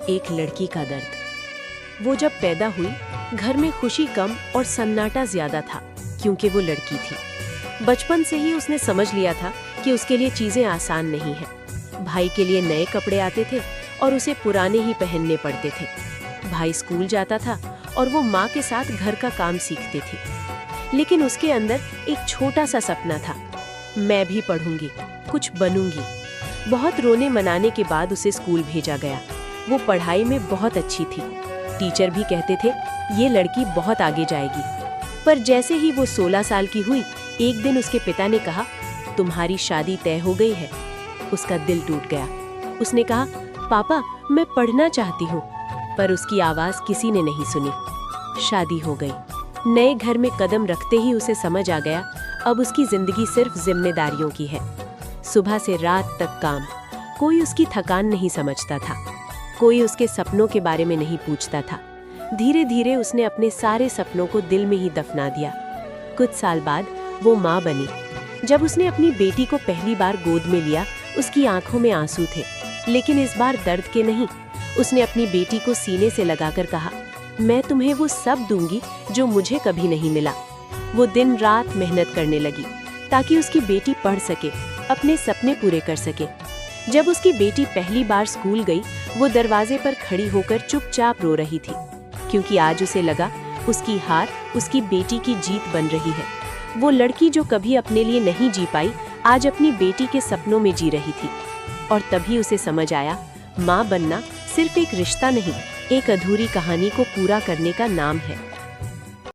एक लड़की का दर्द। वो जब पैदा हुई, घर में खुशी कम और सन्नाटा ज्यादा था, क्योंकि वो लड़की थी। बचपन से ही उसने समझ लिया था कि उसके लिए चीजें आसान नहीं हैं। भाई के लिए नए कपड़े आते थे और उसे पुराने ही पहनने पड़ते थे। भाई स्कूल जाता था और वो माँ के साथ घर का काम सीखती थी। लेकिन उसके अंदर एक छोटा सा सपना था, मैं भी पढ़ूंगी, कुछ बनूंगी। बहुत रोने मनाने के बाद उसे स्कूल भेजा गया। वो पढ़ाई में बहुत अच्छी थी। टीचर भी कहते थे ये लड़की बहुत आगे जाएगी। पर जैसे ही वो 16 साल की हुई, एक दिन उसके पिता ने कहा, तुम्हारी शादी तय हो गई है। उसका दिल टूट गया। उसने कहा, पापा मैं पढ़ना चाहती हूँ। पर उसकी आवाज किसी ने नहीं सुनी। शादी हो गई। नए घर में कदम रखते ही उसे समझ आ गया, अब उसकी जिंदगी सिर्फ जिम्मेदारियों की है। सुबह से रात तक काम। कोई उसकी थकान नहीं समझता था। कोई उसके सपनों के बारे में नहीं पूछता था। धीरे धीरे उसने अपने सारे सपनों को दिल में ही दफना दिया। कुछ साल बाद वो माँ बनी। जब उसने अपनी बेटी को पहली बार गोद में लिया, उसकी आंखों में आंसू थे, लेकिन इस बार दर्द के नहीं। उसने अपनी बेटी को सीने से लगाकर कहा, मैं तुम्हें वो सब दूंगी जो मुझे कभी नहीं मिला। वो दिन रात मेहनत करने लगी ताकि उसकी बेटी पढ़ सके, अपने सपने पूरे कर सके। जब उसकी बेटी पहली बार स्कूल गई, वो दरवाजे पर खड़ी होकर चुपचाप रो रही थी, क्योंकि आज उसे लगा उसकी हार उसकी बेटी की जीत बन रही है। वो लड़की जो कभी अपने लिए नहीं जी पाई, आज अपनी बेटी के सपनों में जी रही थी। और तभी उसे समझ आया, माँ बनना सिर्फ एक रिश्ता नहीं, एक अधूरी कहानी को पूरा करने का नाम है।